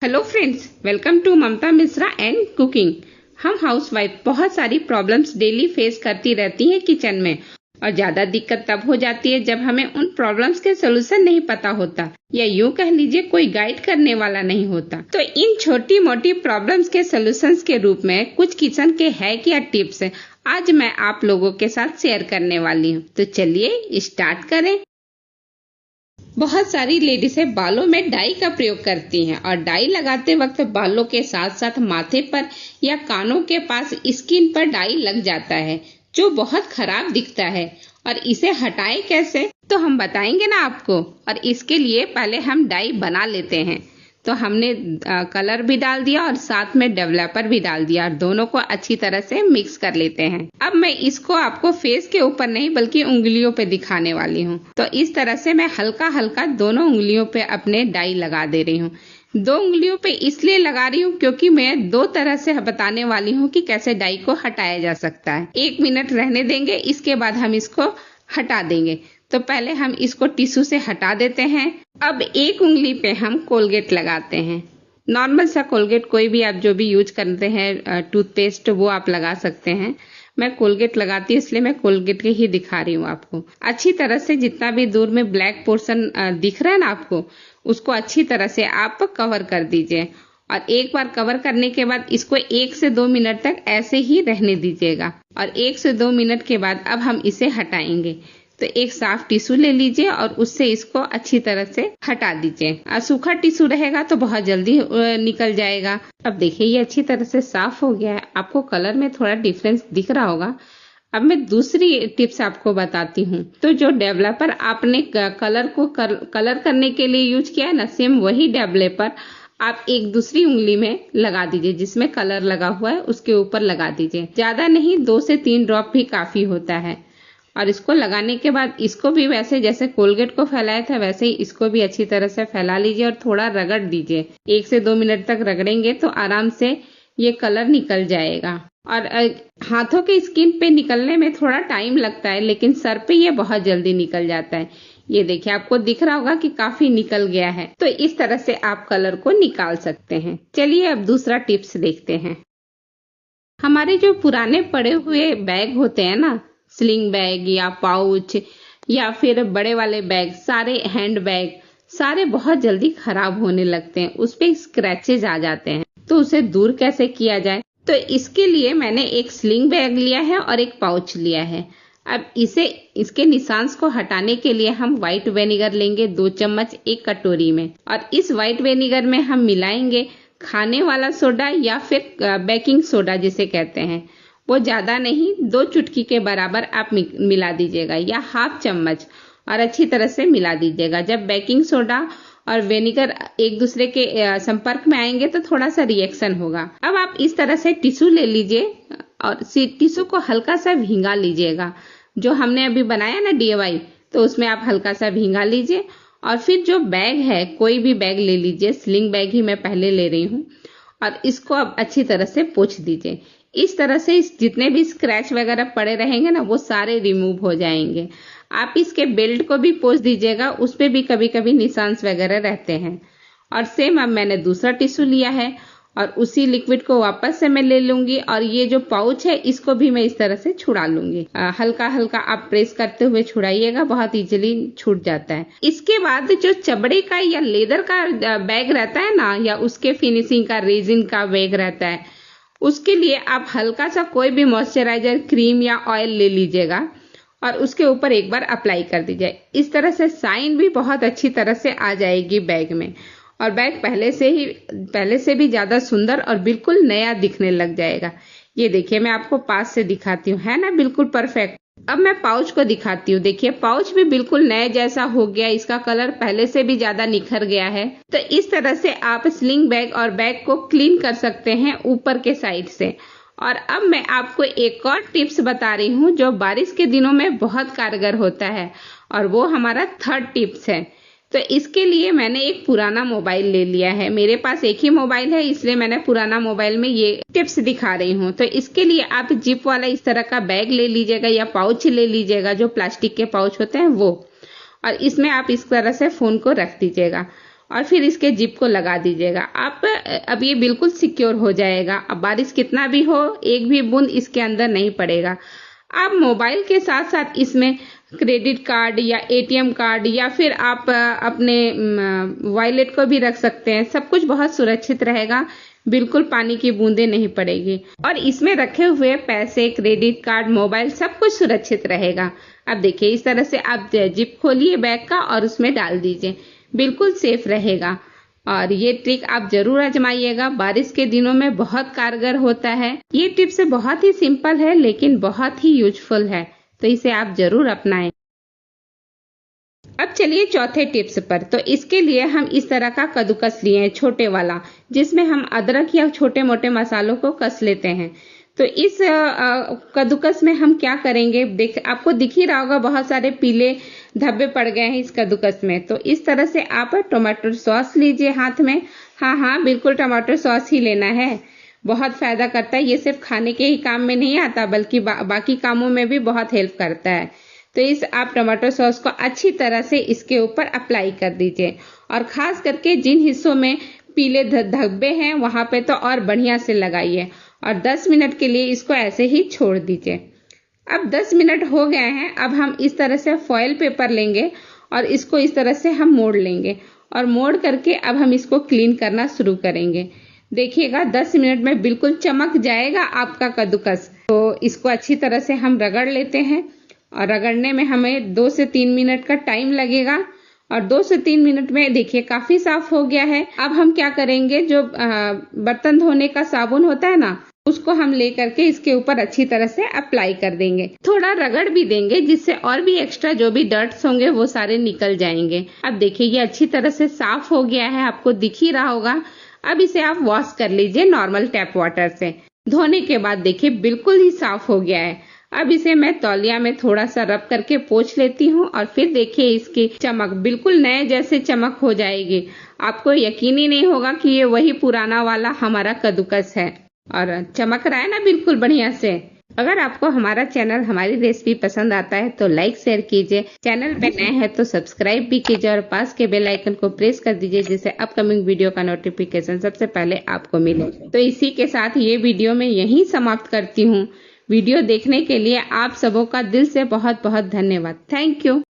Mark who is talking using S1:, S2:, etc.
S1: Hello friends, welcome to Mamta Mishra and cooking. हम housewife बहुत सारी प्रॉब्लम्स डेली फेस करती रहती हैं किचन में, और ज्यादा दिक्कत तब हो जाती है जब हमें उन प्रॉब्लम्स के सोल्यूशन नहीं पता होता, या यूं कह लीजिए कोई गाइड करने वाला नहीं होता। तो इन छोटी मोटी प्रॉब्लम्स के सोल्यूशंस के रूप में कुछ किचन के हैक या टिप्स आज मैं आप लोगों के साथ शेयर करने वाली हूँ। तो चलिए स्टार्ट करें। बहुत सारी लेडीजें बालों में डाई का प्रयोग करती हैं, और डाई लगाते वक्त बालों के साथ साथ माथे पर या कानों के पास स्किन पर डाई लग जाता है, जो बहुत खराब दिखता है। और इसे हटाएं कैसे, तो हम बताएंगे ना आपको। और इसके लिए पहले हम डाई बना लेते हैं। तो हमने कलर भी डाल दिया और साथ में डेवलपर भी डाल दिया, और दोनों को अच्छी तरह से मिक्स कर लेते हैं। अब मैं इसको आपको फेस के ऊपर नहीं बल्कि उंगलियों पे दिखाने वाली हूँ। तो इस तरह से मैं हल्का हल्का दोनों उंगलियों पे अपने डाई लगा दे रही हूँ। दो उंगलियों पे इसलिए लगा रही हूँ क्योंकि मैं दो तरह से बताने वाली हूँ कि कैसे डाई को हटाया जा सकता है। 1 मिनट रहने देंगे, इसके बाद हम इसको हटा देंगे। तो पहले हम इसको टिश्यू से हटा देते हैं। अब एक उंगली पे हम कोलगेट लगाते हैं, नॉर्मल सा कोलगेट, कोई भी आप जो भी यूज करते हैं टूथपेस्ट वो आप लगा सकते हैं। मैं कोलगेट लगाती हूँ इसलिए मैं कोलगेट के ही दिखा रही हूँ आपको। अच्छी तरह से जितना भी दूर में ब्लैक पोर्शन दिख रहा है ना आपको, उसको अच्छी तरह से आप कवर कर दीजिए। और एक बार कवर करने के बाद इसको 1 से 2 मिनट तक ऐसे ही रहने दीजिएगा। और 1 से 2 मिनट के बाद अब हम इसे हटाएंगे। तो एक साफ टिश्यू ले लीजिए और उससे इसको अच्छी तरह से हटा दीजिए। सूखा टिश्यू रहेगा तो बहुत जल्दी निकल जाएगा। अब देखिए ये अच्छी तरह से साफ हो गया है। आपको कलर में थोड़ा डिफरेंस दिख रहा होगा। अब मैं दूसरी टिप्स आपको बताती हूँ। तो जो डेवलपर आपने कलर को कलर करने के लिए यूज किया है ना, सेम वही डेवलपर आप एक दूसरी उंगली में लगा दीजिए, जिसमें कलर लगा हुआ है उसके ऊपर लगा दीजिए। ज्यादा नहीं, 2 से 3 ड्रॉप भी काफी होता है। और इसको लगाने के बाद इसको भी वैसे जैसे कोलगेट को फैलाया था वैसे ही इसको भी अच्छी तरह से फैला लीजिए और थोड़ा रगड़ दीजिए। 1 से 2 मिनट तक रगड़ेंगे तो आराम से ये कलर निकल जाएगा। और हाथों के स्किन पे निकलने में थोड़ा टाइम लगता है, लेकिन सर पे ये बहुत जल्दी निकल जाता है। ये देखिए आपको दिख रहा होगा कि काफी निकल गया है। तो इस तरह से आप कलर को निकाल सकते हैं। चलिए अब दूसरा टिप्स देखते हैं। हमारे जो पुराने पड़े हुए बैग होते हैं ना, स्लिंग बैग या पाउच या फिर बड़े वाले बैग, सारे हैंड बैग, सारे बहुत जल्दी खराब होने लगते हैं, उस पे स्क्रैचेज आ जाते हैं। तो उसे दूर कैसे किया जाए, तो इसके लिए मैंने एक स्लिंग बैग लिया है और एक पाउच लिया है। अब इसके निशान को हटाने के लिए हम व्हाइट विनेगर लेंगे 2 चम्मच एक कटोरी में। और इस व्हाइट विनेगर में हम मिलाएंगे खाने वाला सोडा या फिर बेकिंग सोडा जिसे कहते हैं। वो ज्यादा नहीं, 2 चुटकी के बराबर आप मिला दीजिएगा या ½ चम्मच, और अच्छी तरह से मिला दीजिएगा। जब बेकिंग सोडा और विनेगर एक दूसरे के संपर्क में आएंगे तो थोड़ा सा रिएक्शन होगा। अब आप इस तरह से टिश्यू ले लीजिए और टिश्यू को हल्का सा भींगा लीजिएगा। जो हमने अभी बनाया ना DIY, तो उसमें आप हल्का सा भींगा लीजिए। और फिर जो बैग है, कोई भी बैग ले लीजिए, स्लिंग बैग ही मैं पहले ले रही हूँ, और इसको अब अच्छी तरह से पोंछ दीजिए। इस तरह से जितने भी स्क्रैच वगैरह पड़े रहेंगे ना, वो सारे रिमूव हो जाएंगे। आप इसके बेल्ट को भी पोंछ दीजिएगा, उस पे भी कभी कभी निशान वगैरह रहते हैं। और सेम अब मैंने दूसरा टिश्यू लिया है और उसी लिक्विड को वापस से मैं ले लूंगी, और ये जो पाउच है इसको भी मैं इस तरह से छुड़ा लूंगी। हल्का हल्का आप प्रेस करते हुए छुड़ाइएगा, बहुत इजीली छूट जाता है। इसके बाद जो चमड़े का या लेदर का बैग रहता है ना, या उसके फिनिशिंग का रेजिन का बैग रहता है, उसके लिए आप हल्का सा कोई भी मॉइस्चराइजर, क्रीम या ऑयल ले लीजिएगा और उसके ऊपर एक बार अप्लाई कर दीजिए। इस तरह से शाइन भी बहुत अच्छी तरह से आ जाएगी बैग में, और बैग पहले से भी ज्यादा सुंदर और बिल्कुल नया दिखने लग जाएगा। ये देखिए मैं आपको पास से दिखाती हूँ, है ना बिल्कुल परफेक्ट। अब मैं पाउच को दिखाती हूँ। देखिए पाउच भी बिल्कुल नए जैसा हो गया, इसका कलर पहले से भी ज्यादा निखर गया है। तो इस तरह से आप स्लिंग बैग और बैग को क्लीन कर सकते हैं ऊपर के साइड से। और अब मैं आपको एक और टिप्स बता रही हूँ जो बारिश के दिनों में बहुत कारगर होता है, और वो हमारा 3rd टिप्स है। तो इसके लिए मैंने एक पुराना मोबाइल ले लिया है। मेरे पास एक ही मोबाइल है, इसलिए मैंने पुराना मोबाइल में ये टिप्स दिखा रही हूँ। तो इसके लिए आप जिप वाला इस तरह का बैग ले लीजिएगा या पाउच ले लीजिएगा, जो प्लास्टिक के पाउच होते हैं वो। और इसमें आप इस तरह से फोन को रख दीजिएगा। और फिर इसके जिप को लगा दीजिएगा। आप अब ये बिल्कुल सिक्योर हो जाएगा। अब बारिश कितना भी हो, एक भी बूंद इसके अंदर नहीं पड़ेगा। आप मोबाइल के साथ साथ इसमें क्रेडिट कार्ड या एटीएम कार्ड या फिर आप अपने वॉलेट को भी रख सकते हैं। सब कुछ बहुत सुरक्षित रहेगा, बिल्कुल पानी की बूंदें नहीं पड़ेगी और इसमें रखे हुए पैसे, क्रेडिट कार्ड, मोबाइल सब कुछ सुरक्षित रहेगा। अब देखिए इस तरह से आप जिप खोलिए बैग का और उसमें डाल दीजिए, बिल्कुल सेफ रहेगा। और ये ट्रिक आप जरूर आजमाइएगा, बारिश के दिनों में बहुत कारगर होता है। ये टिप्स बहुत ही सिंपल है लेकिन बहुत ही यूजफुल है, तो इसे आप जरूर अपनाएं। अब चलिए चौथे टिप्स पर। तो इसके लिए हम इस तरह का कद्दूकस लिए हैं, छोटे वाला, जिसमें हम अदरक या छोटे मोटे मसालों को कस लेते हैं। तो इस कद्दूकस में हम क्या करेंगे, आपको दिख ही रहा होगा बहुत सारे पीले धब्बे पड़ गए हैं इस कद्दूकस में। तो इस तरह से आप टमाटर सॉस लीजिए हाथ में। हाँ, बिल्कुल टमाटर सॉस ही लेना है, बहुत फायदा करता है। ये सिर्फ खाने के ही काम में नहीं आता बल्कि बाकी कामों में भी बहुत हेल्प करता है। तो आप टमाटो सॉस को अच्छी तरह से इसके ऊपर अप्लाई कर दीजिए और खास करके जिन हिस्सों में पीले धब्बे हैं वहां पे तो और बढ़िया से लगाइए और 10 मिनट के लिए इसको ऐसे ही छोड़ दीजिए। अब 10 मिनट हो गए हैं। अब हम इस तरह से फॉइल पेपर लेंगे और इसको इस तरह से हम मोड़ लेंगे और मोड़ करके अब हम इसको क्लीन करना शुरू करेंगे। देखिएगा 10 मिनट में बिल्कुल चमक जाएगा आपका कद्दूकस। तो इसको अच्छी तरह से हम रगड़ लेते हैं और रगड़ने में हमें 2 से 3 मिनट का टाइम लगेगा और 2 से 3 मिनट में देखिए काफी साफ हो गया है। अब हम क्या करेंगे, जो बर्तन धोने का साबुन होता है ना, उसको हम ले करके इसके ऊपर अच्छी तरह से अप्लाई कर देंगे। थोड़ा रगड़ भी देंगे जिससे और भी एक्स्ट्रा जो भी डर्ट्स होंगे वो सारे निकल जाएंगे। अब देखिए ये अच्छी तरह से साफ हो गया है, आपको दिख ही रहा होगा। अब इसे आप वॉश कर लीजिए नॉर्मल टैप वाटर से। धोने के बाद देखिए बिल्कुल ही साफ हो गया है। अब इसे मैं तौलिया में थोड़ा सा रब करके पोंछ लेती हूँ और फिर देखिए इसकी चमक बिल्कुल नए जैसे चमक हो जाएगी। आपको यकीन ही नहीं होगा कि ये वही पुराना वाला हमारा कद्दूकस है और चमक रहा है ना बिल्कुल बढ़िया से। अगर आपको हमारा चैनल, हमारी रेसिपी पसंद आता है तो लाइक शेयर कीजिए। चैनल पे नए हैं तो सब्सक्राइब भी कीजिए और पास के बेल आइकन को प्रेस कर दीजिए जिससे अपकमिंग वीडियो का नोटिफिकेशन सबसे पहले आपको मिले। तो इसी के साथ ये वीडियो मैं यहीं समाप्त करती हूँ। वीडियो देखने के लिए आप सबों का दिल से बहुत बहुत धन्यवाद। Thank you.